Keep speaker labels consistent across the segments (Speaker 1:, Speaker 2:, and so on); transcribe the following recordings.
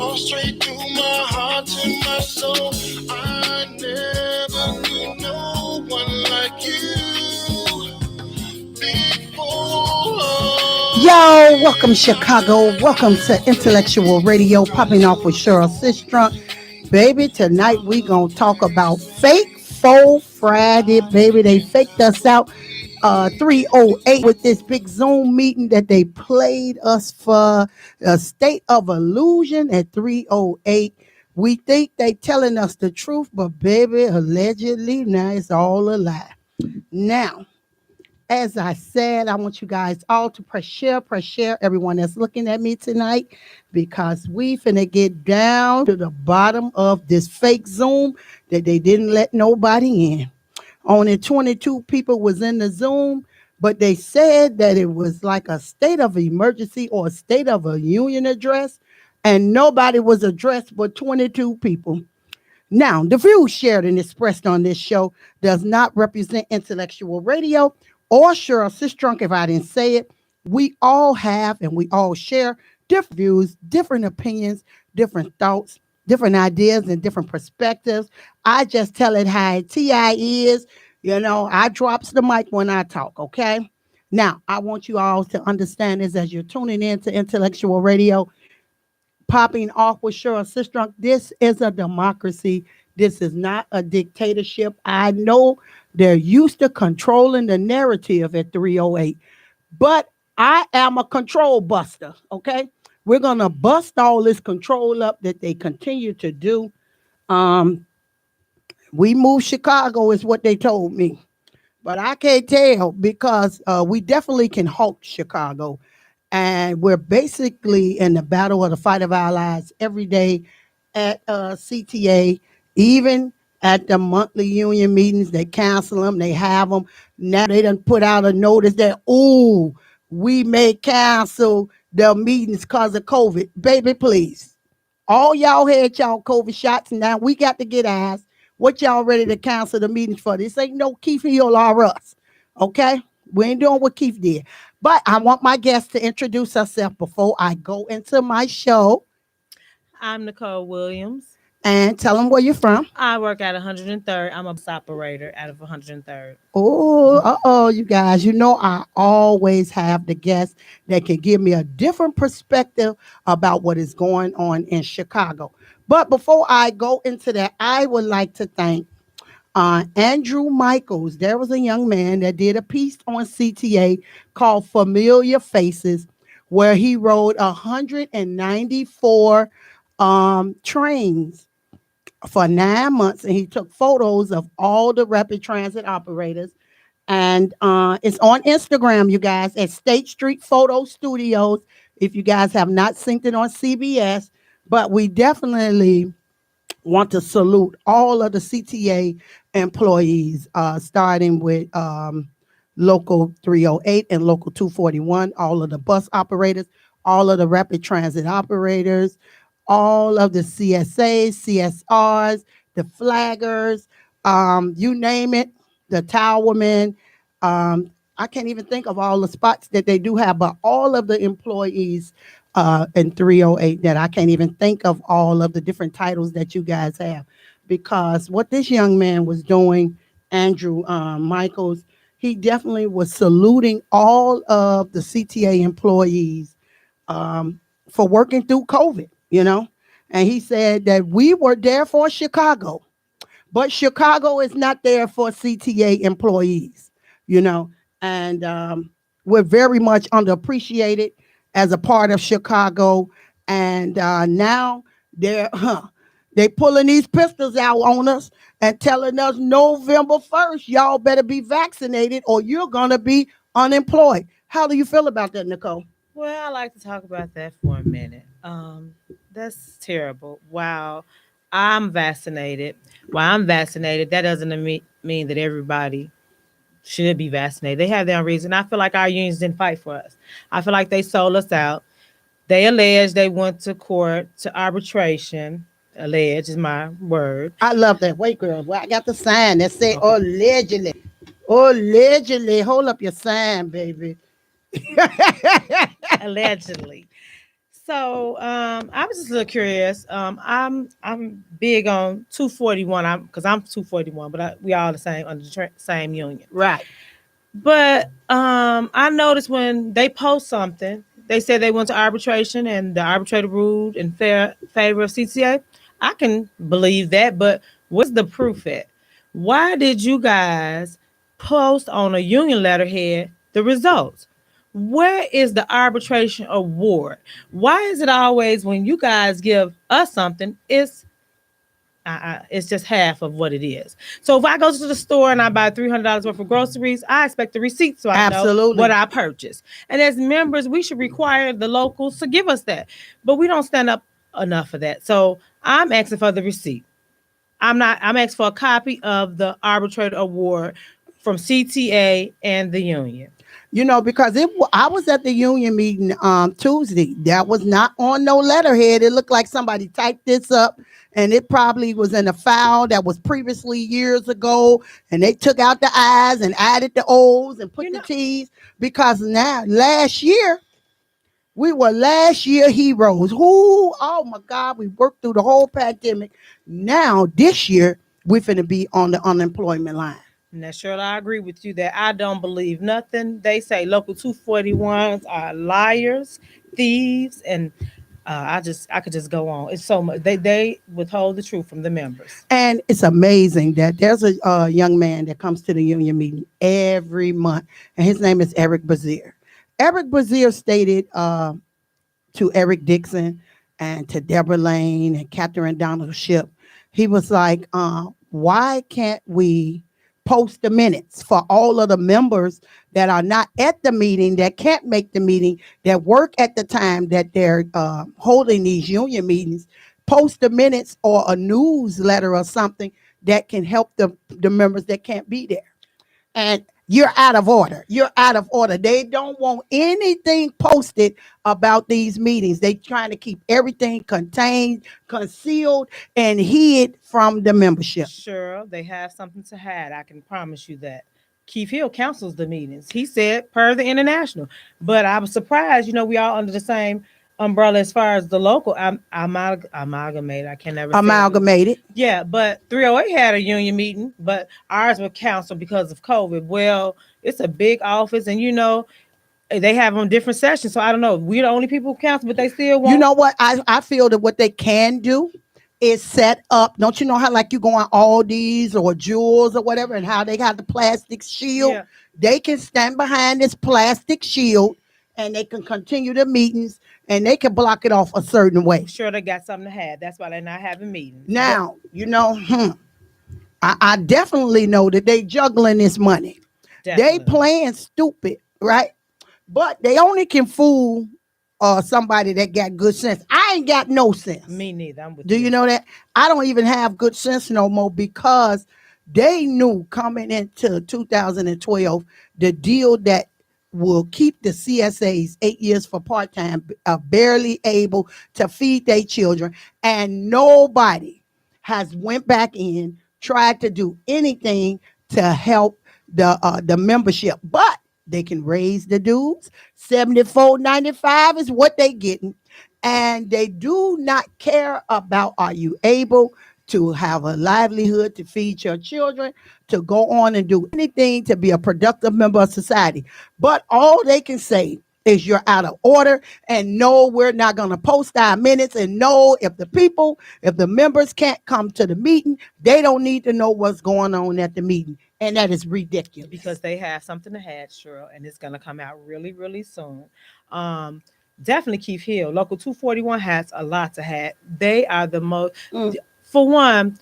Speaker 1: Straight to my heart, to my soul. I never knew no one like you before.
Speaker 2: Yo, welcome Chicago. Welcome to Intellectual Radio, popping off with Cheryl Sistrunk. Baby, tonight we gonna talk about fake-FUL Friday, baby. They faked us out 308 with this big Zoom meeting that they played us for a state of illusion at 308. We think they telling us the truth, but baby, allegedly, now it's all a lie. Now, as I said, I want you guys all to press share, everyone that's looking at me tonight, because we finna get down to the bottom of this fake Zoom that they didn't let nobody in. Only 22 people was in the Zoom, but they said that it was like a state of emergency or a state of a union address, and nobody was addressed but 22 people. Now, the views shared and expressed on this show does not represent Intellectual Radio or Cheryl Sistrunk. If I didn't say it, we all have and we all share different views, different opinions, different thoughts, different ideas, and different perspectives. I just tell it how TI is. I drops the mic when I talk, okay? Now, I want you all to understand this as you're tuning in to Intellectual Radio, popping off with Cheryl Sistrunk. This is a democracy. This is not a dictatorship. I know they're used to controlling the narrative at 308, but I am a control buster, okay? We're going to bust all this control up that they continue to do. We move Chicago is what they told me, but I can't tell because we definitely can halt Chicago. And we're basically in the battle of the fight of our lives every day at CTA, even at the monthly union meetings. They cancel them, they have them. Now they done put out a notice that, we may cancel the meetings because of COVID. Baby, please. All y'all had y'all COVID shots, and now we got to get asked what y'all ready to cancel the meetings for. This ain't no Keith Hill or us, okay? We ain't doing what Keith did. But I want my guest to introduce herself before I go into my show.
Speaker 3: I'm Nicole Williams.
Speaker 2: And tell them where you're from.
Speaker 3: I work at 103rd. I'm a bus operator out of 103rd.
Speaker 2: Oh, you guys, I always have the guests that can give me a different perspective about what is going on in Chicago. But before I go into that, I would like to thank Andrew Michaels. There was a young man that did a piece on CTA called Familiar Faces, where he rode 194 trains for 9 months, and he took photos of all the rapid transit operators. And it's on Instagram, you guys, at State Street Photo Studios. If you guys have not synced it on CBS, but we definitely want to salute all of the CTA employees, starting with Local 308 and Local 241, all of the bus operators, all of the rapid transit operators, all of the CSAs, CSRs, the flaggers, you name it, the towermen. I can't even think of all the spots that they do have, but all of the employees in 308 that I can't even think of all of the different titles that you guys have. Because what this young man was doing, Andrew Michaels, he definitely was saluting all of the CTA employees for working through COVID, And he said that we were there for Chicago, but Chicago is not there for CTA employees, And we're very much underappreciated as a part of Chicago. And now they pulling these pistols out on us and telling us November 1st, y'all better be vaccinated or you're going to be unemployed. How do you feel about that, Nicole?
Speaker 3: Well, I like to talk about that for a minute. That's terrible. While I'm vaccinated, that doesn't mean that everybody should be vaccinated. They have their own reason. I feel like our unions didn't fight for us. I feel like they sold us out. They alleged they went to court to arbitration. Alleged is my word.
Speaker 2: I love that. Wait, girl. Well, I got the sign that say allegedly. Allegedly. Hold up your sign, baby.
Speaker 3: Allegedly. So I was just a little curious. I'm big on 241. I'm 241, but we all the same under the same union.
Speaker 2: Right.
Speaker 3: But I noticed when they post something, they say they went to arbitration and the arbitrator ruled in favor of CTA. I can believe that, but where's the proof at? Why did you guys post on a union letterhead the results? Where is the arbitration award? Why is it always when you guys give us something, it's just half of what it is. So if I go to the store and I buy $300 worth of groceries, I expect the receipt so I know what I purchased. And as members, we should require the locals to give us that. But we don't stand up enough for that. So I'm asking for the receipt. I'm asking for a copy of the arbitrator award from CTA and the union.
Speaker 2: Because I was at the union meeting Tuesday. That was not on no letterhead. It looked like somebody typed this up, and it probably was in a file that was previously years ago, and they took out the I's and added the O's and put the T's, because now we were last year heroes. Oh my God, we worked through the whole pandemic. Now this year we're finna be on the unemployment line.
Speaker 3: Now, Cheryl, I agree with you that I don't believe nothing. They say local 241s are liars, thieves, and I could just go on. It's so much. They withhold the truth from the members.
Speaker 2: And it's amazing that there's a young man that comes to the union meeting every month, and his name is Eric Bazier. Eric Bazier stated to Eric Dixon and to Deborah Lane and Catherine Donald Ship, he was like, why can't we post the minutes for all of the members that are not at the meeting, that can't make the meeting, that work at the time that they're holding these union meetings? Post the minutes or a newsletter or something that can help the members that can't be there. And you're out of order. You're out of order. They don't want anything posted about these meetings. They trying to keep everything contained, concealed, and hid from the membership.
Speaker 3: Sure, they have something to hide. I can promise you that. Keith Hill counsels the meetings. He said per the international. But I was surprised, we all under the same umbrella as far as the local amalgamated. I can never
Speaker 2: amalgamated.
Speaker 3: Yeah, but 308 had a union meeting, but ours was canceled because of COVID. Well, it's a big office, and they have on different sessions. So I don't know. We're the only people who cancel, but they still want.
Speaker 2: You know what? I feel that what they can do is set up. Don't you know how like you go on Aldi's or Jewels or whatever, and how they got the plastic shield? Yeah. They can stand behind this plastic shield, and they can continue the meetings, and they can block it off a certain way.
Speaker 3: I'm sure they got something to have. That's why they're not having meetings.
Speaker 2: Now, I definitely know that they juggling this money. Definitely. They playing stupid, right? But they only can fool somebody that got good sense. I ain't got no sense.
Speaker 3: Me neither. I'm with
Speaker 2: you. Do you know that? I don't even have good sense no more, because they knew coming into 2012 the deal that will keep the CSAs 8 years for part-time barely able to feed their children, and nobody has went back in, tried to do anything to help the membership. But they can raise the dues. $74.95 is what they getting, and they do not care about, are you able to have a livelihood, to feed your children, to go on and do anything to be a productive member of society. But all they can say is you're out of order, and no, we're not going to post our minutes, and no, if the members can't come to the meeting, they don't need to know what's going on at the meeting. And that is ridiculous.
Speaker 3: Because they have something to hide, Cheryl, and it's going to come out really, really soon. Definitely Keith Hill. Local 241 has a lot to hide. They are the most... For one,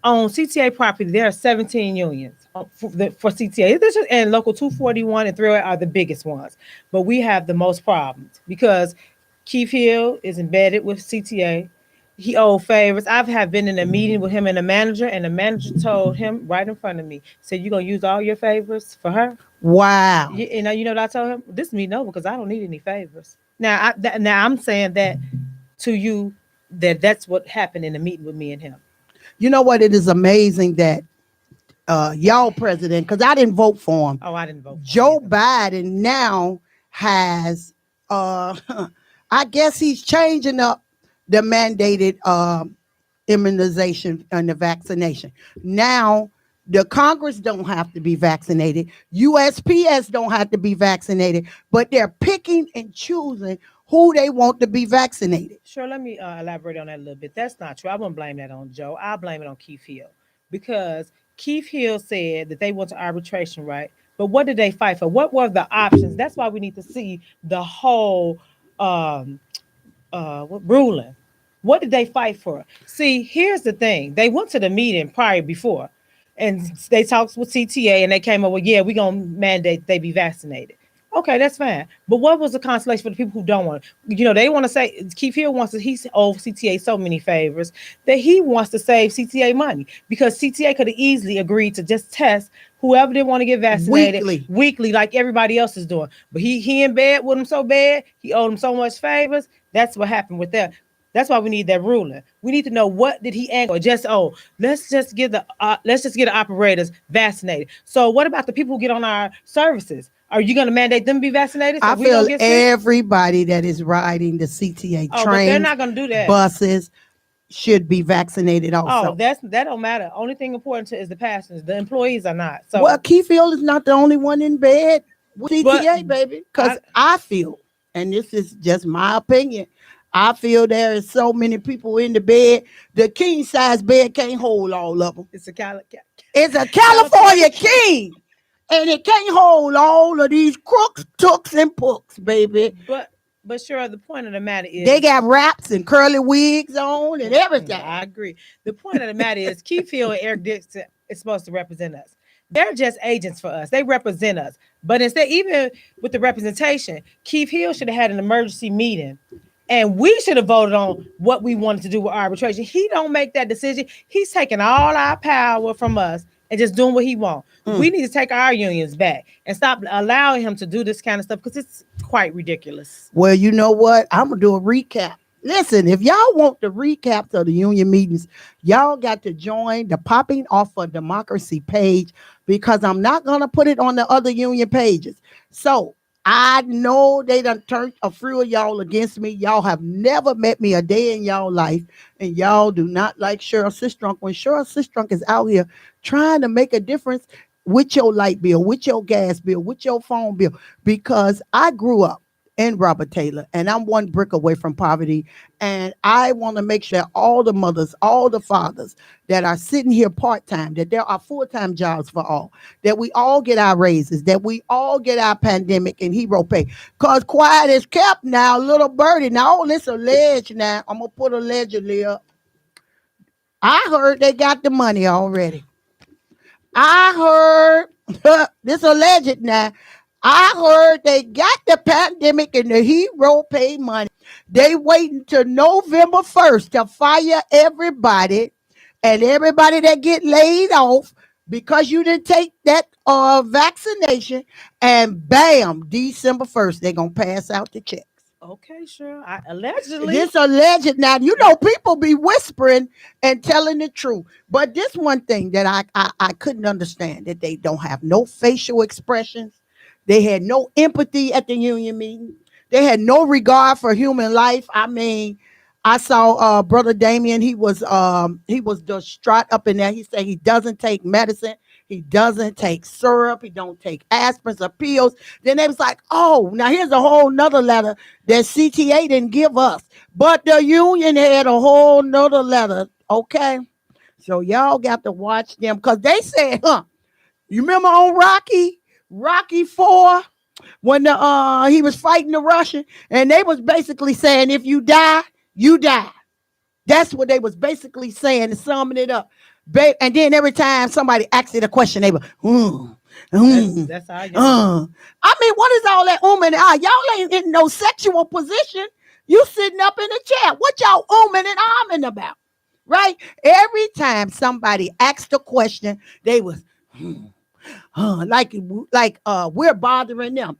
Speaker 3: on CTA property, there are 17 unions for CTA. And local 241 and 308 are the biggest ones. But we have the most problems because Keith Hill is embedded with CTA. He owed favors. Have been in a meeting with him and the manager told him right in front of me, said, "You gonna use all your favors for her?"
Speaker 2: Wow.
Speaker 3: And you know what I told him? This means no, because I don't need any favors. Now I'm saying that to you, that's what happened in the meeting with me and him.
Speaker 2: You know what? It is amazing that y'all president, because I didn't vote for him.
Speaker 3: Oh, I didn't vote for
Speaker 2: Joe Biden now has I guess he's changing up the mandated immunization and the vaccination. Now, the Congress don't have to be vaccinated. USPS don't have to be vaccinated, but they're picking and choosing who they want to be vaccinated.
Speaker 3: Sure, let me elaborate on that a little bit. That's not true. I wouldn't blame that on Joe. I'll blame it on Keith Hill because Keith Hill said that they went to arbitration, right? But what did they fight for? What were the options? That's why we need to see the whole um, ruling. What did they fight for? See, here's the thing. They went to the meeting prior before, and they talked with CTA, and they came up with, yeah, we're going to mandate they be vaccinated. Okay, that's fine. But what was the consolation for the people who don't want it? They want to say, Keith Hill wants to, he's owed CTA so many favors that he wants to save CTA money because CTA could have easily agreed to just test whoever they want to get vaccinated weekly like everybody else is doing. But he in bed with them so bad, he owed them so much favors. That's what happened with that. That's why we need that ruling. We need to know what did he angle. Let's just get the operators vaccinated. So what about the people who get on our services? Are you going to mandate them be vaccinated? So
Speaker 2: I feel everybody that is riding the CTA trains, but
Speaker 3: they're not going to do that.
Speaker 2: Buses should be vaccinated also.
Speaker 3: That don't matter. Only thing important is the passengers. The employees are not. So
Speaker 2: well, Keith Hill is not the only one in bed with CTA, baby. Because I feel, and this is just my opinion, I feel there is so many people in the bed. The king size bed can't hold all of them.
Speaker 3: It's a California
Speaker 2: king. And it can't hold all of these crooks, tooks, and pooks, baby.
Speaker 3: But sure, the point of the matter is
Speaker 2: they got wraps and curly wigs on and everything.
Speaker 3: I agree. The point of the matter is Keith Hill and Eric Dixon is supposed to represent us. They're just agents for us. They represent us. But instead, even with the representation, Keith Hill should have had an emergency meeting. And we should have voted on what we wanted to do with arbitration. He don't make that decision. He's taking all our power from us and just doing what he wants. We need to take our unions back and stop allowing him to do this kind of stuff because it's quite ridiculous.
Speaker 2: Well, you know what? I'm going to do a recap. Listen, if y'all want the recaps of the union meetings, y'all got to join the Popping Off for Democracy page because I'm not going to put it on the other union pages. So I know they done turned a few of y'all against me. Y'all have never met me a day in y'all life, and y'all do not like Cheryl Sistrunk when Cheryl Sistrunk is out here trying to make a difference with your light bill, with your gas bill, with your phone bill, because I grew up in Robert Taylor, and I'm one brick away from poverty. And I want to make sure all the mothers, all the fathers that are sitting here part-time, that there are full-time jobs for all, that we all get our raises, that we all get our pandemic and hero pay. Because quiet is kept now, little birdie. Now, this alleged now. I'm going to put allegedly up. I heard they got the money already. I heard, this alleged now. I heard they got the pandemic and the hero pay money. They waiting till November 1st to fire everybody, and everybody that get laid off because you didn't take that vaccination, and bam, December 1st, they're going to pass out the checks.
Speaker 3: Okay, sure. Allegedly.
Speaker 2: This alleged. Now, you know, people be whispering and telling the truth. But this one thing that I couldn't understand, that they don't have no facial expressions. They had no empathy at the union meeting. They had no regard for human life. I mean, I saw Brother Damien. He was distraught up in there. He said he doesn't take medicine. He doesn't take syrup. He don't take aspirins or pills. Then they was like, oh, now here's a whole nother letter that CTA didn't give us. But the union had a whole nother letter. Okay. So y'all got to watch them because they said, you remember on Rocky 4, when he was fighting the Russian, and they was basically saying, if you die, you die. That's what they was basically saying, and summing it up. And then every time somebody asked it a question, they were,
Speaker 3: That's how
Speaker 2: I mean, what is all that and y'all ain't in no sexual position. You sitting up in a chair. What y'all and ahming about? Right? Every time somebody asked a question, they was, like we're bothering them.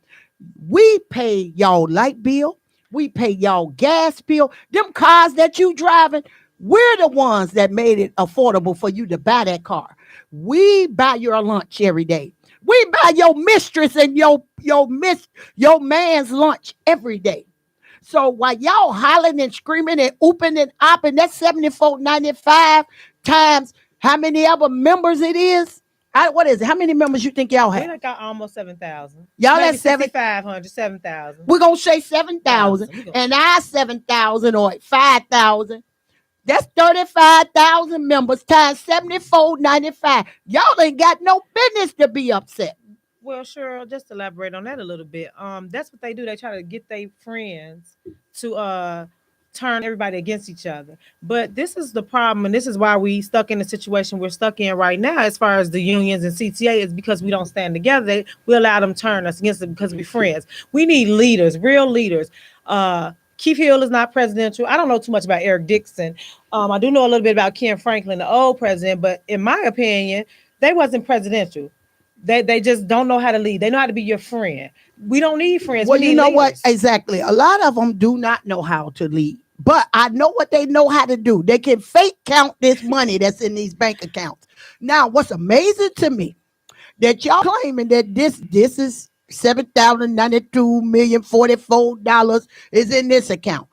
Speaker 2: We pay y'all light bill. We pay y'all gas bill. Them cars that you driving, we're the ones that made it affordable for you to buy that car. We buy your lunch every day. We buy your mistress and your man's lunch every day. So while y'all hollering and screaming and ooping and opping, that's 74.95 times how many other members it is? What is it? How many members you think y'all
Speaker 3: We
Speaker 2: have?
Speaker 3: done got almost 7,000.
Speaker 2: Y'all
Speaker 3: Maybe
Speaker 2: at
Speaker 3: 6,500, 7,000.
Speaker 2: we're gonna say 7,000,
Speaker 3: We go.
Speaker 2: and I 7,000 or 5,000. That's 35,000 members times 74.95. Y'all ain't got no business to be upset.
Speaker 3: Well, Cheryl, just elaborate on that a little bit. That's what they do. They try to get their friends to turn everybody against each other. But this is the problem, and this is why we stuck in the situation we're stuck in right now, as far as the unions and CTA, is because we don't stand together. We allow them to turn us against them because we're friends. We need leaders, real leaders. Keith Hill is not presidential. I don't know too much about Eric Dixon. I do know a little bit about Ken Franklin, the old president, but in my opinion, they wasn't presidential. They just don't know how to lead. They know how to be your friend. We don't need friends.
Speaker 2: Well,
Speaker 3: we
Speaker 2: you
Speaker 3: need
Speaker 2: know
Speaker 3: leaders.
Speaker 2: what? Exactly. A lot of them do not know how to lead. But I know what they know how to do. They can fake count this money that's in these bank accounts. Now, what's amazing to me that y'all claiming that this is $7,092,044 is in this account.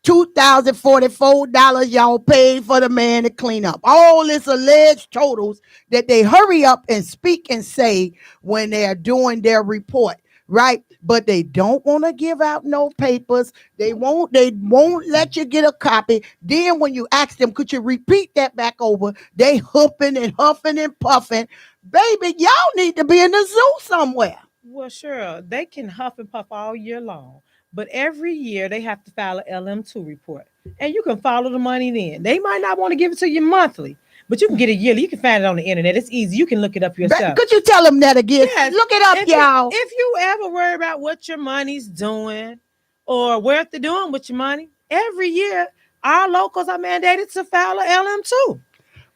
Speaker 2: $2,044 y'all paid for the man to clean up. All this alleged totals that they hurry up and speak and say when they are doing their report, right? But they don't want to give out no papers. They won't let you get a copy. Then when you ask them, could you repeat that back over? They huffing and huffing and puffing. Baby, y'all need to be in the zoo somewhere.
Speaker 3: Well, sure, they can huff and puff all year long, but every year they have to file a LM2 report, and you can follow the money then. They might not want to give it to you monthly, but you can get it yearly. You can find it on the internet. It's easy. You can look it up yourself.
Speaker 2: Could you tell them that again?
Speaker 3: Yes.
Speaker 2: Look it up, y'all.
Speaker 3: If you ever worry about what your money's doing or what they're doing with your money, every year our locals are mandated to file a LM2.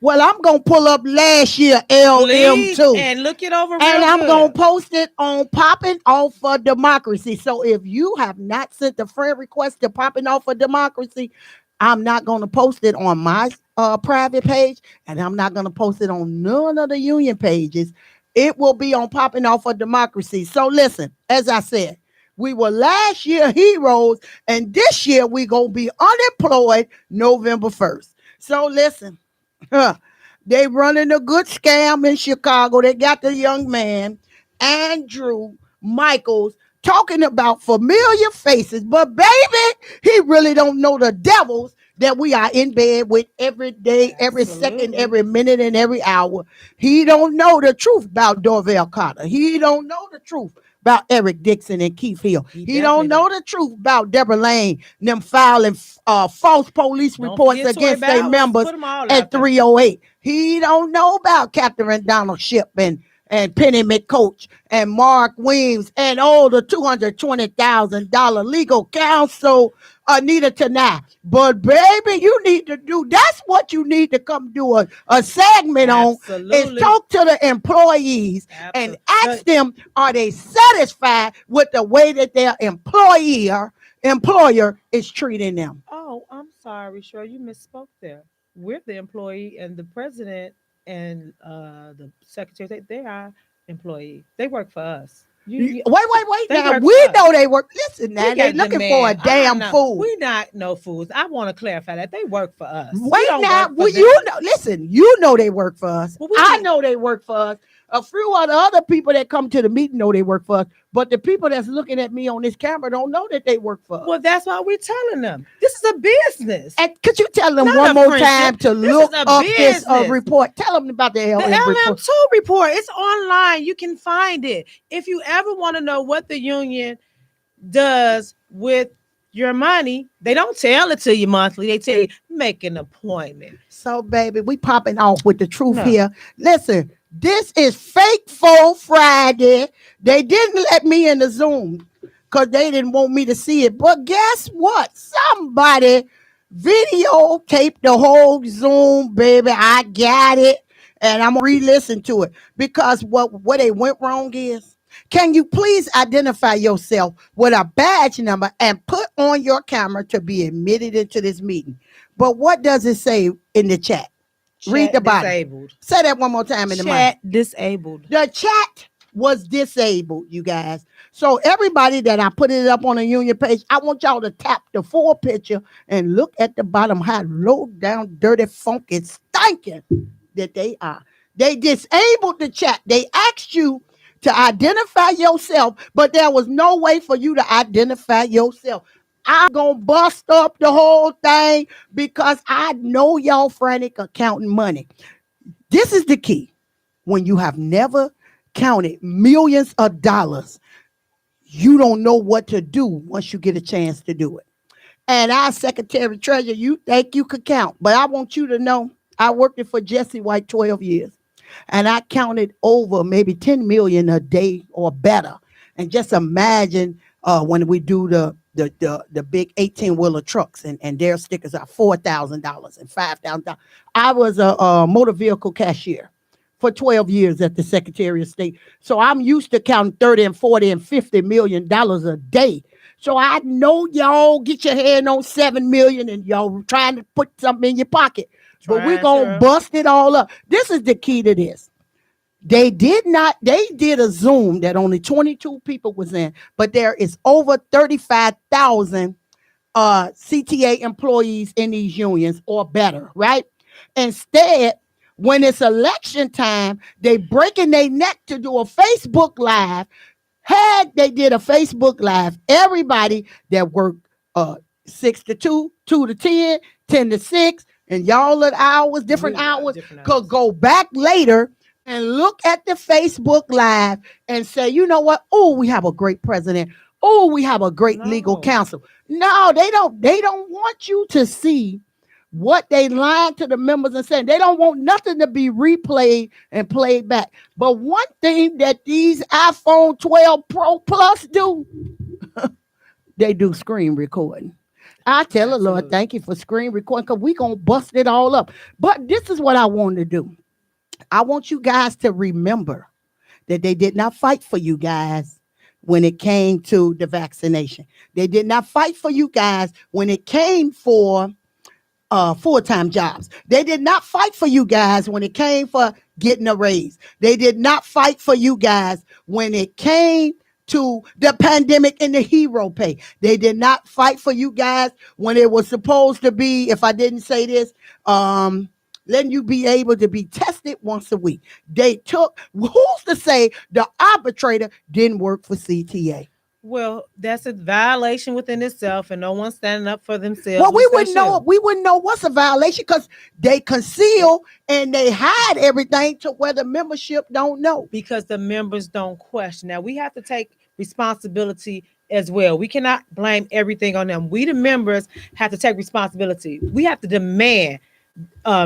Speaker 2: Well, I'm going to pull up last year
Speaker 3: Please,
Speaker 2: LM2.
Speaker 3: and look it over real
Speaker 2: And I'm
Speaker 3: good.
Speaker 2: going to post it on Poppin' Off for Democracy. So if you have not sent a friend request to Poppin' Off for Democracy, I'm not going to post it on my private page, and I'm not going to post it on none of the union pages. It will be on Poppin' Off for Democracy. So listen, as I said, we were last year heroes, and this year we going to be unemployed November 1st. So listen. They running a good scam in Chicago. They got the young man, Andrew Michaels, talking about familiar faces. But baby, he really don't know the devils that we are in bed with every day, every second, every minute, and every hour. He don't know the truth about Dorvell Carter. He don't know the truth about Eric Dixon and Keith Hill. He don't know the truth about Deborah Lane, them filing false police reports against their members at 308. He don't know about Catherine Donald Ship and Penny McCoach and Mark Weems and all the $220,000 legal counsel Anita Tanai. But baby, you need to do, that's what you need to come do a segment on, is talk to the employees and ask them, are they satisfied with the way that their employer is treating them?
Speaker 3: Oh, I'm sorry, Cheryl, you misspoke there. We're the employee, and the president and the secretary, they are employee. They work for us.
Speaker 2: Wait. Now we know they work. Listen, now they're looking for a damn fool.
Speaker 3: We not no fools. I want to clarify that they work for us.
Speaker 2: Wait now, you know. Listen, you know they work for us. Well, I know they work for us. A few of the other people that come to the meeting know they work for us, but the people that's looking at me on this camera don't know that they work for us.
Speaker 3: Well, that's why we're telling them. This is a business.
Speaker 2: And could you tell them one more time to look up this report? Tell them about the
Speaker 3: LM2 report. It's online. You can find it. If you ever want to know what the union does with your money, they don't tell it to you monthly. They tell you, make an appointment.
Speaker 2: So, baby, we popping off with the truth here. Listen. This is FAKE-FUL Friday. They didn't let me in the Zoom because they didn't want me to see it. But guess what? Somebody videotaped the whole Zoom, baby. I got it. And I'm going to re-listen to it. Because what they went wrong is, can you please identify yourself with a badge number and put on your camera to be admitted into this meeting? But what does it say in the chat? Read the bottom. Disabled. Say that one more time in the mic.
Speaker 3: Chat disabled.
Speaker 2: The chat was disabled, you guys. So everybody that I put it up on the union page, I want y'all to tap the full picture and look at the bottom how low down, dirty, funky, stinking that they are. They disabled the chat. They asked you to identify yourself, but there was no way for you to identify yourself. I'm gonna bust up the whole thing because I know y'all frantic accounting money. This is the key. When you have never counted millions of dollars, you don't know what to do once you get a chance to do it. And our Secretary of Treasury, you think you could count, but I want you to know I worked it for Jesse White 12 years. And I counted over maybe 10 million a day or better. And just imagine when we do the big 18-wheeler trucks and their stickers are $4,000 and $5,000. I was a motor vehicle cashier for 12 years at the Secretary of State. So I'm used to counting 30 and 40 and $50 million a day. So I know y'all get your hand on 7 million and y'all trying to put something in your pocket. But we're going to bust it all up. This is the key to this. They did a Zoom that only 22 people was in, but there is over 35,000 CTA employees in these unions or better, right? Instead, when it's election time, they breaking their neck to do a Facebook Live. Had they did a Facebook Live, everybody that worked 6 to 2, 2 to 10, 10 to 6, and y'all at hours, different hours, could go back later and look at the Facebook Live and say, you know what? Oh, we have a great president. Oh, we have a great legal counsel. No, they don't. They don't want you to see what they lied to the members and saying. They don't want nothing to be replayed and played back. But one thing that these iPhone 12 Pro Plus do, they do screen recording. I tell the Lord, thank you for screen recording because we're going to bust it all up. But this is what I want to do. I want you guys to remember that they did not fight for you guys when it came to the vaccination. They did not fight for you guys when it came for full-time jobs. They did not fight for you guys when it came for getting a raise. They did not fight for you guys when it came to the pandemic and the hero pay. They did not fight for you guys when it was supposed to be, if I didn't say this, letting you be able to be tested once a week. They took, who's to say the arbitrator didn't work for CTA?
Speaker 3: Well, that's a violation within itself, and no one's standing up for themselves.
Speaker 2: Well, we wouldn't know. We wouldn't know what's a violation because they conceal and they hide everything to where the membership don't know.
Speaker 3: Because the members don't question. Now we have to take responsibility as well. We cannot blame everything on them. We, the members, have to take responsibility. We have to demand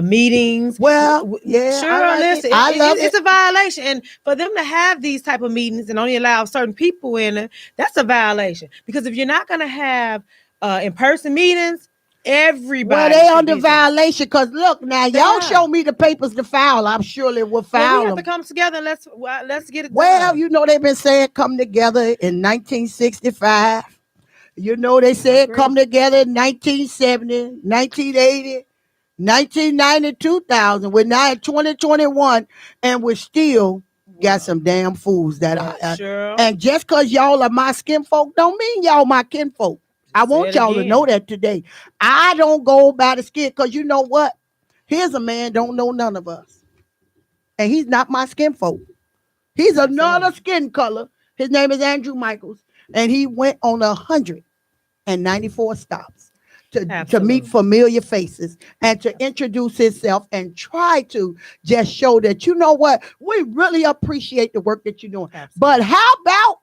Speaker 3: meetings.
Speaker 2: Well, yeah,
Speaker 3: sure. Listen, it's a violation, and for them to have these type of meetings and only allow certain people in it, that's a violation. Because if you're not going to have in-person meetings, everybody.
Speaker 2: Well, they under violation because look now, y'all show me the papers to file. I'm surely will file.
Speaker 3: Well, we have to come together and let's get it done.
Speaker 2: Well, you know they've been saying come together in 1965. You know they said come together in 1970, 1980. 1990, 2000. We're now in 2021, and we're still got some damn fools that are.
Speaker 3: Sure.
Speaker 2: And just because y'all are my skin folk, don't mean y'all my kinfolk. I want y'all to know that today. I don't go by the skin because you know what? Here's a man don't know none of us, and he's not my skin folk. He's another skin color. His name is Andrew Michaels, and he went on 194 stops. To meet familiar faces and to introduce himself and try to just show that, you know what, we really appreciate the work that you're doing. Absolutely. But how about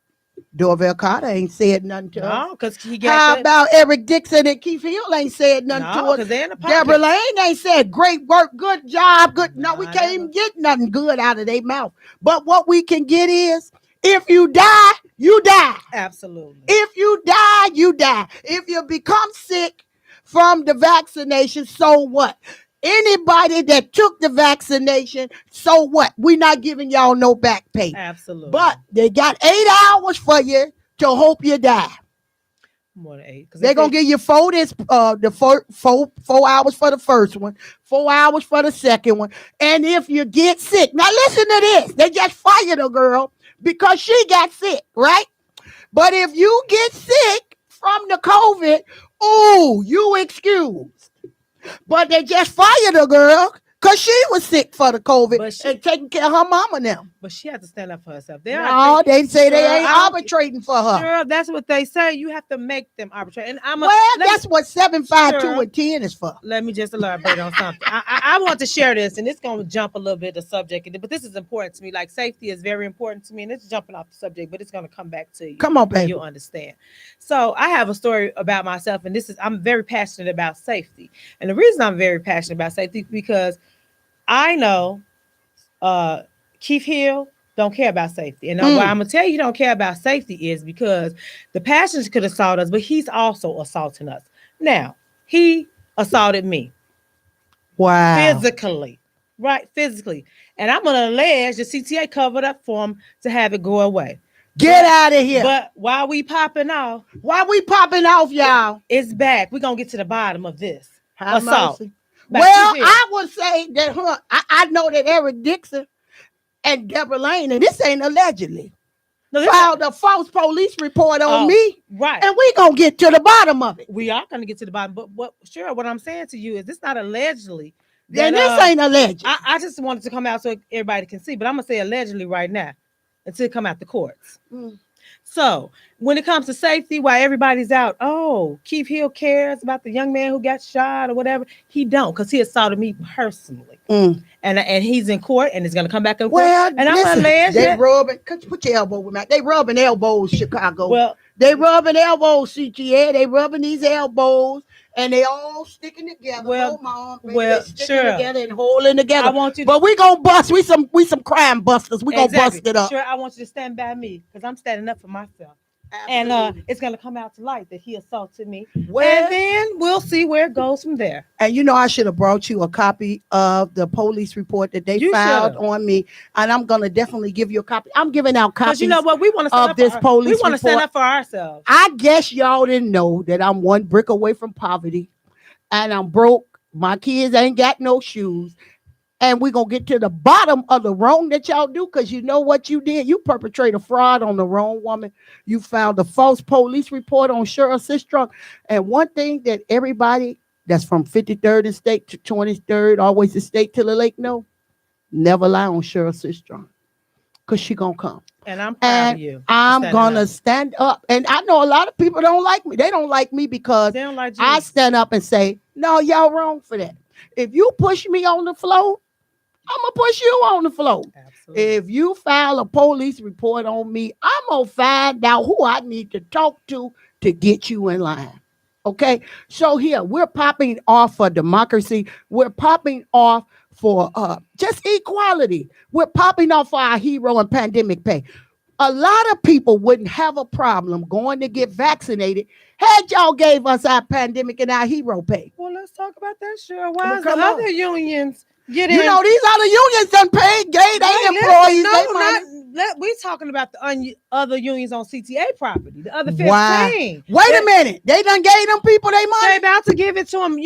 Speaker 2: Dorvell Carter ain't said nothing to us?
Speaker 3: Because he got
Speaker 2: about Eric Dixon and Keith Hill ain't said nothing to us? Deborah Lane ain't said great work, good job, good. No, we can't even get nothing good out of their mouth. But what we can get is, if you die, you die.
Speaker 3: Absolutely.
Speaker 2: If you die, you die. If you become sick from the vaccination, so what? Anybody that took the vaccination, so what? We're not giving y'all no back pay.
Speaker 3: Absolutely.
Speaker 2: But they got 8 hours for you to hope you die.
Speaker 3: More than 8.
Speaker 2: They're going to give you 4 hours for the first one, 4 hours for the second one. And if you get sick, now listen to this. They just fired a girl because she got sick, right? But if you get sick from the COVID, oh, you excused. But they just fired a girl because she was sick for the COVID and taking care of her mama now.
Speaker 3: But she has to stand up for herself.
Speaker 2: They say they ain't arbitrating for her.
Speaker 3: Sure, that's what they say. You have to make them arbitrate. And
Speaker 2: that's what 752 and 10 is for.
Speaker 3: Let me just elaborate on something. I want to share this, and it's going to jump a little bit the subject, but this is important to me. Like, safety is very important to me, and it's jumping off the subject, but it's going to come back to you.
Speaker 2: Come on, baby.
Speaker 3: You'll understand. So I have a story about myself, and I'm very passionate about safety. And the reason I'm very passionate about safety is because I know Keith Hill don't care about safety. And why I'm going to tell you don't care about safety is because the passions could assault us, but he's also assaulting us. Now, he assaulted me.
Speaker 2: Wow.
Speaker 3: Physically. Right? Physically. And I'm going to allege the CTA covered up for him to have it go away.
Speaker 2: Get out of here.
Speaker 3: But while we popping off,
Speaker 2: y'all,
Speaker 3: it's back. We're going to get to the bottom of this.
Speaker 2: Have
Speaker 3: assault.
Speaker 2: Well, I would say that I know that Eric Dixon and Deborah Lane, and this ain't allegedly, filed a false police report on me.
Speaker 3: Right.
Speaker 2: And we're going to get to the bottom of it.
Speaker 3: We are going to get to the bottom. But what I'm saying to you is this not allegedly.
Speaker 2: Then this ain't alleged.
Speaker 3: I just wanted to come out so everybody can see, but I'm going to say allegedly right now until it come out the courts. So when it comes to safety, while everybody's out, Keith Hill cares about the young man who got shot or whatever. He don't, because he assaulted me personally. And he's in court and it's going to come back in court.
Speaker 2: Well,
Speaker 3: and I'm going
Speaker 2: they rubbing, put your elbow with me. They rubbing elbows, Chicago.
Speaker 3: Well,
Speaker 2: they rubbing elbows, CTA. They rubbing these elbows. And they all sticking together.
Speaker 3: Sure.
Speaker 2: Together and holding together.
Speaker 3: I want you
Speaker 2: but we gonna bust. We some crime busters. We gonna bust it up.
Speaker 3: Sure, I want you to stand by me because I'm standing up for myself.
Speaker 2: Absolutely.
Speaker 3: And it's gonna come out to light that he assaulted me. And then we'll see where it goes from there.
Speaker 2: And I should have brought you a copy of the police report that they filed on me, and I'm gonna definitely give you a copy. I'm giving out copies.
Speaker 3: Because you know what, we want to stand
Speaker 2: up this police.
Speaker 3: We want to stand up for ourselves.
Speaker 2: I guess y'all didn't know that I'm one brick away from poverty, and I'm broke. My kids ain't got no shoes. And we're going to get to the bottom of the wrong that y'all do, because you know what you did? You perpetrate a fraud on the wrong woman. You found a false police report on Cheryl Sistrunk. And one thing that everybody that's from 53rd and State to 23rd, always the state to the lake, know, never lie on Cheryl Sistrunk, because she going to come.
Speaker 3: And I'm proud of you.
Speaker 2: I'm going to stand up. And I know a lot of people don't like me. They don't like me because
Speaker 3: they don't like you.
Speaker 2: I stand up and say, no, y'all wrong for that. If you push me on the floor, I'm going to push you on the floor. Absolutely. If you file a police report on me, I'm going to find out who I need to talk to get you in line. Okay? So here, we're popping off for democracy. We're popping off for just equality. We're popping off for our hero and pandemic pay. A lot of people wouldn't have a problem going to get vaccinated had y'all gave us our pandemic and our hero pay.
Speaker 3: Well, let's talk about that, Cheryl. Why is the other unions get in?
Speaker 2: These other unions done paid they employees.
Speaker 3: We're talking about the other unions on CTA property, the other 15.
Speaker 2: Wait a minute. They done gave them people their money?
Speaker 3: They about to give it to them,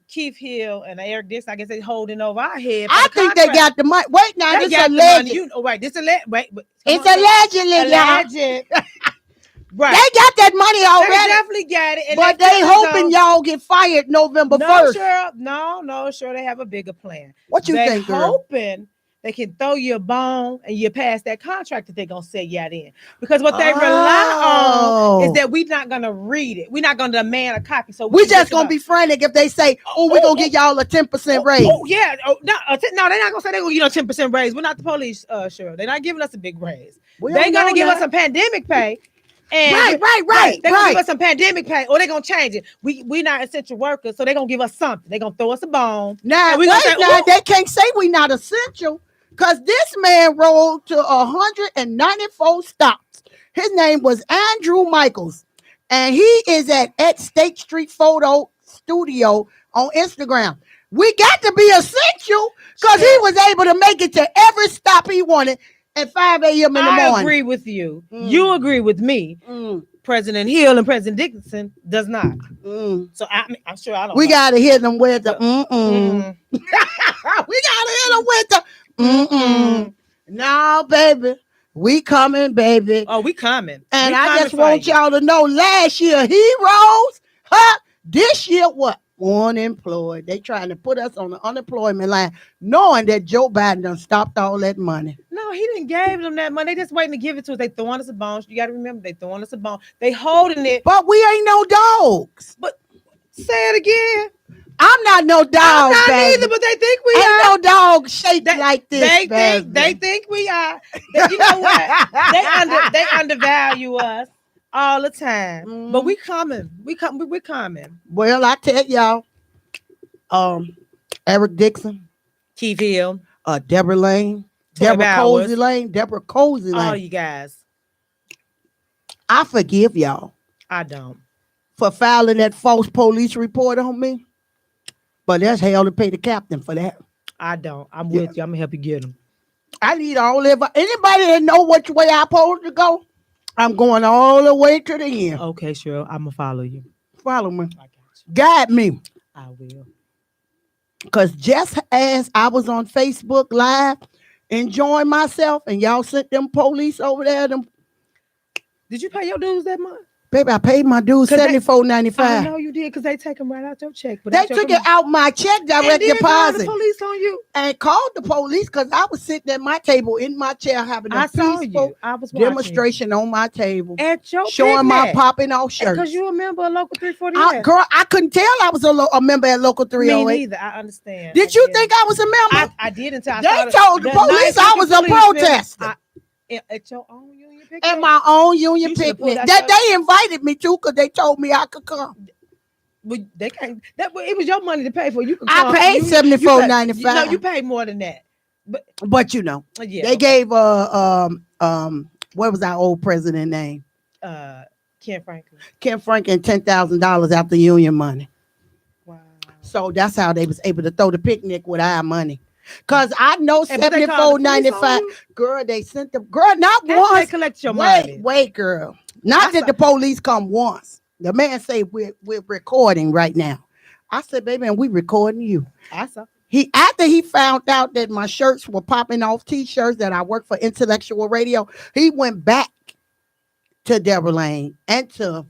Speaker 3: Keith Hill and Eric Dixon. I guess they holding over our head.
Speaker 2: I think they got the money. Wait, now, this is alleged.
Speaker 3: This alleged.
Speaker 2: It's allegedly,
Speaker 3: y'all. Right.
Speaker 2: They got that money already.
Speaker 3: They definitely got it.
Speaker 2: But they hoping y'all get fired November 1st.
Speaker 3: No, sure. They have a bigger plan.
Speaker 2: What you think, girl?
Speaker 3: Hoping they can throw you a bone and you pass that contract that they're going to set you out in. Because what they rely on is that we're not going to read it. We're not going to demand a copy. So
Speaker 2: we're just going to be frantic if they say, we're going to give y'all a 10% raise.
Speaker 3: Yeah. No, they're not going to say they're going to give 10% raise. We're not the police, sure. They're not giving us a big raise. They're going to give us some pandemic pay. And
Speaker 2: right.
Speaker 3: They're gonna give us some pandemic pay, or they're gonna change it. We're not essential workers, so they're gonna give us something. They're gonna throw us a bone.
Speaker 2: Now, they can't say we're not essential, because this man rolled to 194 stops. His name was Andrew Michaels, and he is at State Street Photo Studio on Instagram. We got to be essential because he was able to make it to every stop he wanted at 5 a.m. in the morning.
Speaker 3: I agree with you. You agree with me. President Hill and President Dixon does not. So I'm sure I don't.
Speaker 2: We got to hit them with the We got to hit them with the No, baby. We coming, baby.
Speaker 3: Oh, we coming.
Speaker 2: And
Speaker 3: we
Speaker 2: I
Speaker 3: coming
Speaker 2: just want
Speaker 3: you.
Speaker 2: y'all to know last year heroes, huh? This year what? Unemployed. They trying to put us on the unemployment line, knowing that Joe Biden done stopped all that money.
Speaker 3: No, he didn't give them that money. They just waiting to give it to us. They throwing us a bone. You got to remember, they throwing us a bone. They holding it.
Speaker 2: But we ain't no dogs.
Speaker 3: But say it again.
Speaker 2: I'm not no dog,
Speaker 3: I'm not
Speaker 2: baby.
Speaker 3: either, but they think we
Speaker 2: ain't
Speaker 3: are.
Speaker 2: no dog shaped like this.
Speaker 3: They think we are. You know what? they undervalue us all the time.
Speaker 2: Mm.
Speaker 3: But we coming. We coming.
Speaker 2: Well, I tell y'all, Eric Dixon,
Speaker 3: Keith Hill,
Speaker 2: Deborah Lane, Deborah Cozy Lane, Deborah Cozy Lane.
Speaker 3: All you guys.
Speaker 2: I forgive y'all.
Speaker 3: I don't.
Speaker 2: For filing that false police report on me. But that's hell to pay the captain for that.
Speaker 3: I don't. I'm with you. I'm gonna help you get them.
Speaker 2: I need all of anybody that know which way I'm supposed to go. I'm going all the way to the end.
Speaker 3: Okay, Cheryl. I'm gonna follow you.
Speaker 2: Follow me.
Speaker 3: I got you.
Speaker 2: Guide me.
Speaker 3: I will.
Speaker 2: Because just as I was on Facebook Live enjoying myself, and y'all sent them police over there,
Speaker 3: Did you pay your dues that month?
Speaker 2: Baby, I paid my dues $74.95.
Speaker 3: I know you did because they take them right out your check. But
Speaker 2: they took it out my check, direct deposit.
Speaker 3: Called the police on you.
Speaker 2: And called the police because I was sitting at my table in my chair having a peaceful demonstration on my table.
Speaker 3: At your
Speaker 2: showing my popping off shirts.
Speaker 3: Because you a member of Local 348.
Speaker 2: Girl, I couldn't tell I was a member at Local 308.
Speaker 3: Me neither. I understand.
Speaker 2: Did you think I was a member?
Speaker 3: I did until I
Speaker 2: They told the police I was a protester.
Speaker 3: At your own union picnic?
Speaker 2: At my own union picnic. That they invited me to because they told me I could come.
Speaker 3: But they can't. It was your money to pay for. You could
Speaker 2: come. I paid $74.95.
Speaker 3: No, you paid more than that.
Speaker 2: But you know, they gave what was our old president name?
Speaker 3: Ken Franklin.
Speaker 2: Ken Franklin $10,000 after union money.
Speaker 3: Wow.
Speaker 2: So that's how they was able to throw the picnic with our money. Cause I know $74.95. Girl, they sent them. Girl, not once.
Speaker 3: They collect your money.
Speaker 2: Wait, girl. Not that the police come once. The man say we're recording right now. I said, baby, and we recording you.
Speaker 3: I saw.
Speaker 2: After he found out that my shirts were popping off T-shirts that I work for Intellectual Radio, he went back to Deborah Lane and to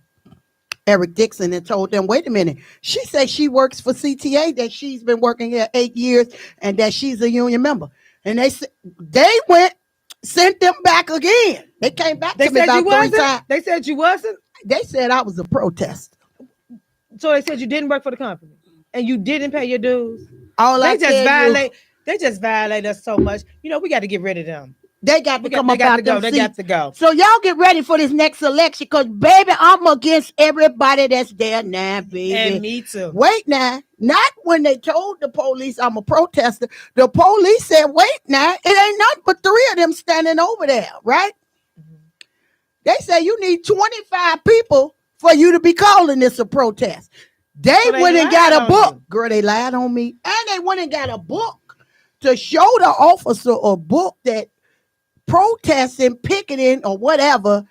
Speaker 2: Eric Dixon and told them, wait a minute. She said she works for CTA, that she's been working here 8 years and that she's a union member. And they went, sent them back again. They came back to me about 3 times.
Speaker 3: They said you wasn't?
Speaker 2: They said I was a protester.
Speaker 3: So they said you didn't work for the company and you didn't pay your dues. They just violate us so much. You know, we got to get rid of them.
Speaker 2: They got to come up out of them seats.
Speaker 3: They got to go.
Speaker 2: So y'all get ready for this next election because, baby, I'm against everybody that's there now, baby.
Speaker 3: And me too.
Speaker 2: Wait now. Not when they told the police I'm a protester. The police said, wait now. It ain't nothing but 3 of them standing over there, right? Mm-hmm. They say you need 25 people for you to be calling this a protest. They went and got a book. Girl, they lied on me. And they went and got a book to show the officer a book that protesting, picketing, or whatever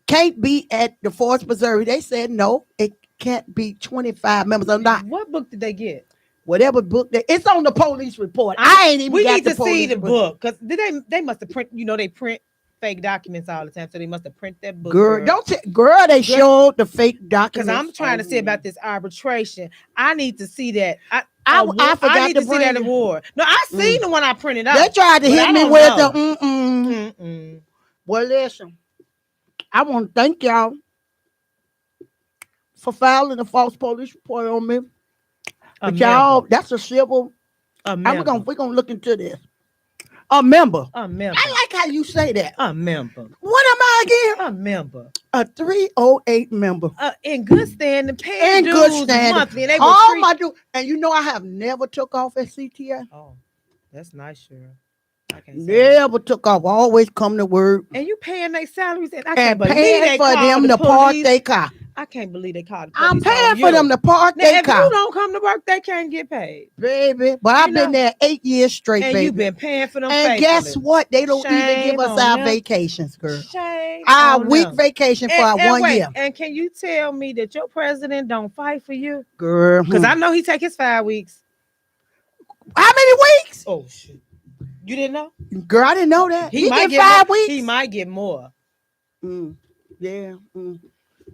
Speaker 2: can't be at the Forest Preserve. They said no, it can't be 25 members or not.
Speaker 3: What book did they get?
Speaker 2: Whatever book it's on the police report. I ain't even.
Speaker 3: We
Speaker 2: got
Speaker 3: need
Speaker 2: the
Speaker 3: to see the
Speaker 2: book
Speaker 3: because they must have print. You know they print fake documents all the time, so they must have print that book.
Speaker 2: Girl, they showed the fake documents.
Speaker 3: Because I'm trying to see about this arbitration. I need to see that.
Speaker 2: I forgot
Speaker 3: I need to see that award. No, I seen the one I printed out.
Speaker 2: They tried to hit me with the Well, listen, I want to thank y'all for filing a false police report on me. But y'all, that's a civil. We're gonna look into this. A member.
Speaker 3: A member.
Speaker 2: I like how you say that.
Speaker 3: A member.
Speaker 2: What am I again?
Speaker 3: A member.
Speaker 2: A 308 member.
Speaker 3: In good standing, paying dues monthly. And they
Speaker 2: my dues. And you know I have never took off at CTA.
Speaker 3: Oh, that's nice, Cheryl.
Speaker 2: Never took off. Always come to work.
Speaker 3: And you paying their salaries. And I
Speaker 2: can't believe for them to park their car.
Speaker 3: I can't believe they called the
Speaker 2: police. I'm paying for them to park their car.
Speaker 3: If you don't come to work, they can't get paid.
Speaker 2: Baby. But I've been there 8 years straight,
Speaker 3: and
Speaker 2: baby.
Speaker 3: You've been paying for them.
Speaker 2: And guess what? They don't even give us our vacations, girl. Our week vacation for our 1 year.
Speaker 3: And can you tell me that your president don't fight for you?
Speaker 2: Girl.
Speaker 3: Because I know he take his 5 weeks.
Speaker 2: How many weeks?
Speaker 3: Oh, shit. You didn't know?
Speaker 2: Girl, I didn't know that.
Speaker 3: He might
Speaker 2: get
Speaker 3: get
Speaker 2: 5
Speaker 3: more.
Speaker 2: weeks.
Speaker 3: He might get more.
Speaker 2: Yeah.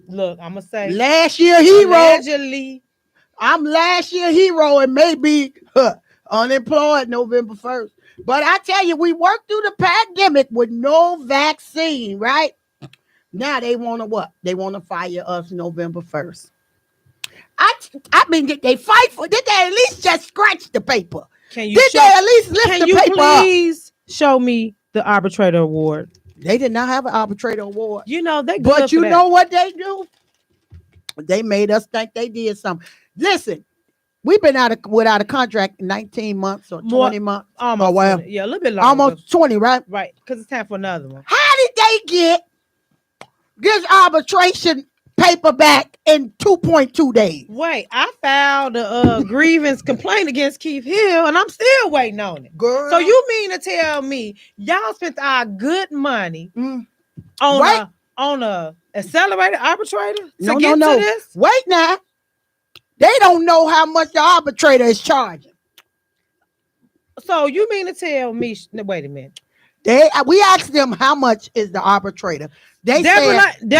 Speaker 3: Look, I'm gonna say
Speaker 2: last year hero.
Speaker 3: Allegedly.
Speaker 2: I'm last year hero and maybe unemployed November 1st. But I tell you, we worked through the pandemic with no vaccine, right? Now they want to what? They want to fire us November 1st. I mean, did they fight for? Did they at least just scratch the paper?
Speaker 3: Can you?
Speaker 2: Did they at least lift the paper
Speaker 3: please show me the arbitrator award?
Speaker 2: They did not have an arbitrator award.
Speaker 3: You know they.
Speaker 2: But you know what they do? They made us think they did something. Listen, we've been without a contract 19 months or 20 months.
Speaker 3: Almost.
Speaker 2: Well,
Speaker 3: 20. Yeah, a little bit longer.
Speaker 2: Almost 20, right?
Speaker 3: Right, because it's time for another one.
Speaker 2: How did they get this arbitration paper back in 2.2 days?
Speaker 3: Wait, I filed a grievance complaint against Keith Hill, and I'm still waiting on it.
Speaker 2: Girl.
Speaker 3: So you mean to tell me y'all spent our good money on a accelerated arbitrator to get to this?
Speaker 2: Wait now. They don't know how much the arbitrator is charging.
Speaker 3: So you mean to tell me? Wait a minute.
Speaker 2: We asked them how much is the arbitrator. They
Speaker 3: Deborah Lane,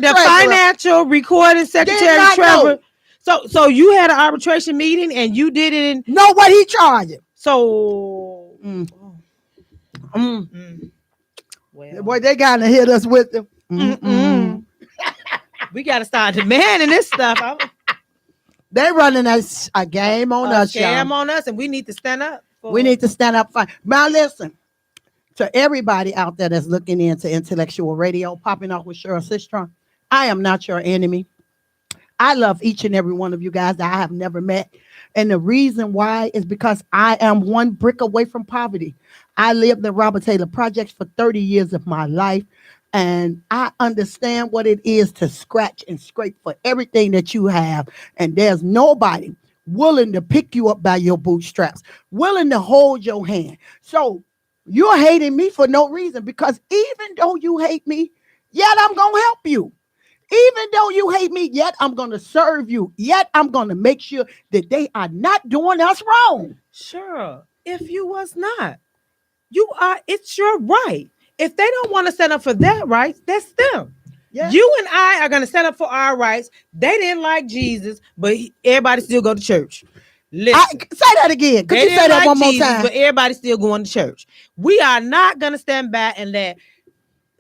Speaker 3: the financial recording secretary Trevor. So you had an arbitration meeting and you didn't
Speaker 2: know what he charging.
Speaker 3: So
Speaker 2: well, boy, they gotta hit us with them.
Speaker 3: We gotta start demanding this stuff.
Speaker 2: They're running a game on us, y'all.
Speaker 3: Game on us, and we need to stand up.
Speaker 2: We need to stand up. Now, listen to everybody out there that's looking into intellectual radio, popping off with Cheryl Sistron. I am not your enemy. I love each and every one of you guys that I have never met. And the reason why is because I am one brick away from poverty. I lived in Robert Taylor Projects for 30 years of my life. And I understand what it is to scratch and scrape for everything that you have. And there's nobody willing to pick you up by your bootstraps, willing to hold your hand. So you're hating me for no reason, because even though you hate me, yet I'm going to help you. Even though you hate me, yet I'm going to serve you. Yet I'm going to make sure that they are not doing us wrong.
Speaker 3: Sure. If you was not, you are, it's your right. If they don't want to stand up for their rights, that's them. Yeah. You and I are going to stand up for our rights. They didn't like Jesus, but everybody still go to church. Listen,
Speaker 2: say that again. Could you say that one more time?
Speaker 3: But everybody still going to church. We are not going to stand back and let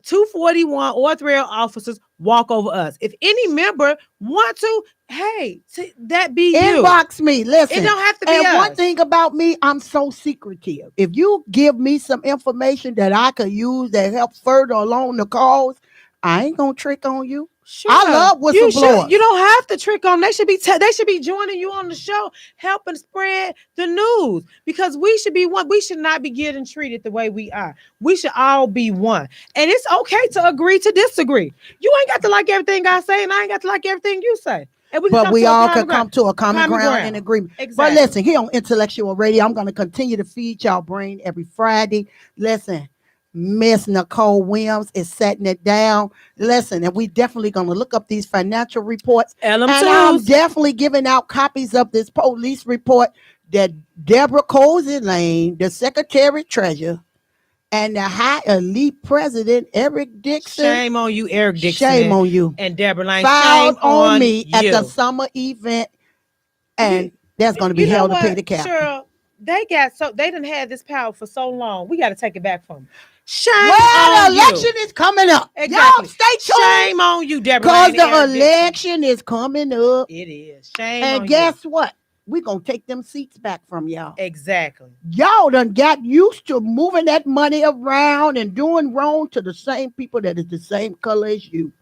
Speaker 3: 241 or 3 officers walk over us. If any member want to, hey, that be
Speaker 2: inbox me. Listen,
Speaker 3: it don't have to be
Speaker 2: and
Speaker 3: us.
Speaker 2: One thing about me, I'm so secretive. If you give me some information that I could use that help further along the cause, I ain't gonna trick on you. Sure. I love whistleblowers.
Speaker 3: You don't have to trick on. They should be joining you on the show, helping spread the news, because we should be one. We should not be getting treated the way we are. We should all be one, and it's okay to agree to disagree. You ain't got to like everything I say, and I ain't got to like everything you say.
Speaker 2: But we all can come to a common ground in agreement.
Speaker 3: Exactly.
Speaker 2: But listen, here on Intellectual Radio, I'm going to continue to feed y'all brain every Friday. Listen. Miss Nicole Williams is setting it down. Listen, and we definitely going to look up these financial reports. And I'm definitely giving out copies of this police report that Deborah Cozy Lane, the Secretary Treasurer, and the high elite president, Eric Dixon.
Speaker 3: Shame on you, Eric Dixon.
Speaker 2: Shame on you.
Speaker 3: And Deborah Lane.
Speaker 2: Filed
Speaker 3: Shame
Speaker 2: on me
Speaker 3: you.
Speaker 2: at the summer event. And that's going to be held to pay the cap.
Speaker 3: Cheryl, they didn't have this power for so long. We got to take it back from them. Shame
Speaker 2: well,
Speaker 3: on
Speaker 2: the election
Speaker 3: you.
Speaker 2: is coming up.
Speaker 3: Exactly.
Speaker 2: Y'all stay tuned.
Speaker 3: Shame on you, Deborah.
Speaker 2: Because the election is coming up.
Speaker 3: It is. Shame
Speaker 2: and
Speaker 3: on
Speaker 2: guess
Speaker 3: you.
Speaker 2: what? We're going to take them seats back from y'all.
Speaker 3: Exactly.
Speaker 2: Y'all done got used to moving that money around and doing wrong to the same people that is the same color as you.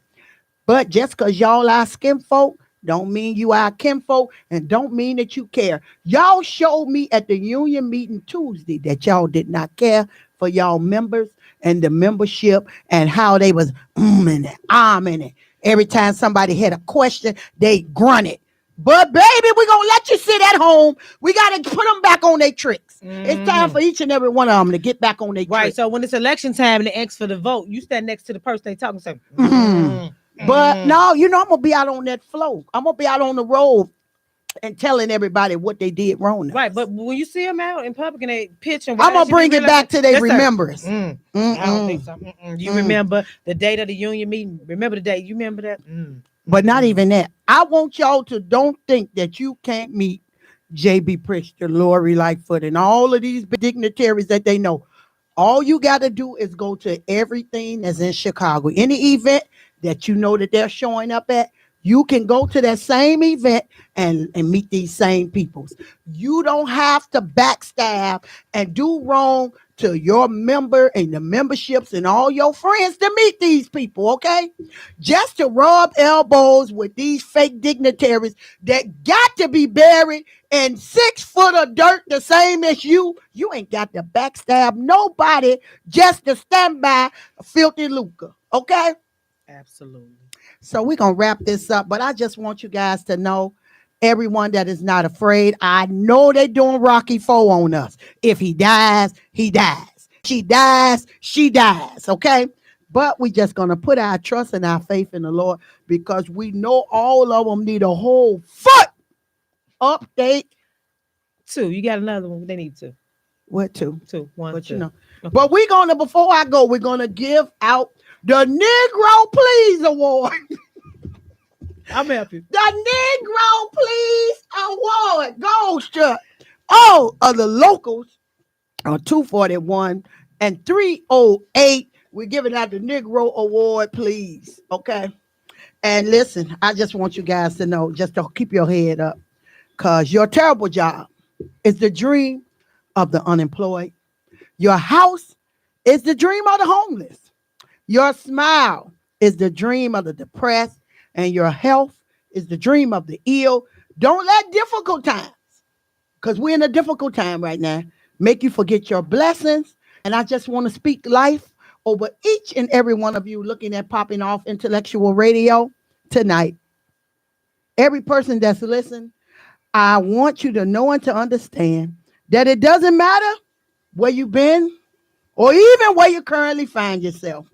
Speaker 2: But just because y'all are skin folk, don't mean you are kinfolk, and don't mean that you care. Y'all showed me at the union meeting Tuesday that y'all did not care for y'all members and the membership and how they was and arming it. Every time somebody had a question, they grunted. But baby, we're going to let you sit at home. We got to put them back on their tricks. It's time for each and every one of them to get back on their tricks.
Speaker 3: Right, so when it's election time and they ask for the vote, you stand next to the person they talking to. Say,
Speaker 2: But no, I'm going to be out on that floor. I'm going to be out on the road and telling everybody what they did wrong.
Speaker 3: Right, but when you see them out in public and they pitch and
Speaker 2: I'm gonna bring it back to their remembrance.
Speaker 3: I don't think so. You remember the date of the union meeting? Remember the date? You remember that?
Speaker 2: But not even that. I want y'all to don't think that you can't meet J.B. Priester, Lori Lightfoot, and all of these dignitaries that they know. All you got to do is go to everything that's in Chicago. Any event that you know that they're showing up at, you can go to that same event and meet these same people. You don't have to backstab and do wrong to your member and the memberships and all your friends to meet these people, okay? Just to rub elbows with these fake dignitaries that got to be buried in 6 foot of dirt the same as you. You ain't got to backstab nobody just to stand by filthy lucre, okay?
Speaker 3: Absolutely.
Speaker 2: So we're going to wrap this up, but I just want you guys to know, everyone that is not afraid, I know they're doing Rocky 4 on us. If he dies, he dies. She dies, she dies, okay? But we just going to put our trust and our faith in the Lord because we know all of them need a whole foot update.
Speaker 3: 2. You got another one? They need 2.
Speaker 2: What 2?
Speaker 3: 2. 1,
Speaker 2: but
Speaker 3: 2.
Speaker 2: You know. Okay. But we're going to, before I go, we're going to give out the Negro Please Award.
Speaker 3: I'm happy.
Speaker 2: The Negro Please Award goes to all of the locals on 241 and 308. We're giving out the Negro Award, please. Okay. And listen, I just want you guys to know, just to keep your head up, because your terrible job is the dream of the unemployed. Your house is the dream of the homeless. Your smile is the dream of the depressed, and your health is the dream of the ill. Don't let difficult times, because we're in a difficult time right now, make you forget your blessings. And I just want to speak life over each and every one of you looking at Popping Off Intellectual Radio tonight. Every person that's listening, I want you to know and to understand that it doesn't matter where you've been or even where you currently find yourself.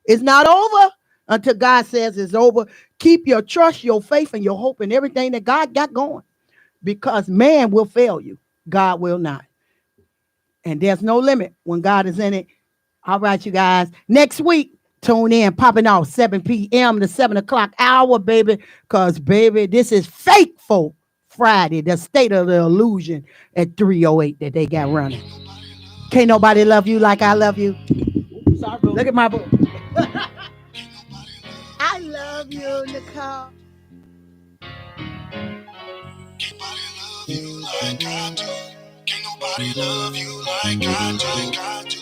Speaker 2: It's not over until God says it's over. Keep your trust, your faith, and your hope in everything that God got going, because man will fail you. God will not. And there's no limit when God is in it. All right, you guys. Next week, tune in, Popping Off, 7 p.m. to 7 o'clock hour, baby, because, baby, this is FAKE-FUL Friday, the state of the illusion at 308 that they got running. Can't nobody love you like I love you. Sorry, bro. Look at my book. I love you, Nicole.
Speaker 1: Can't nobody love you like I do. Can't nobody love you like I do. Like I do.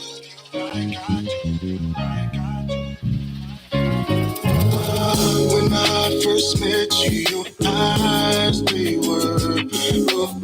Speaker 1: Like I do. Like I do. When I first met you, your eyes, they were of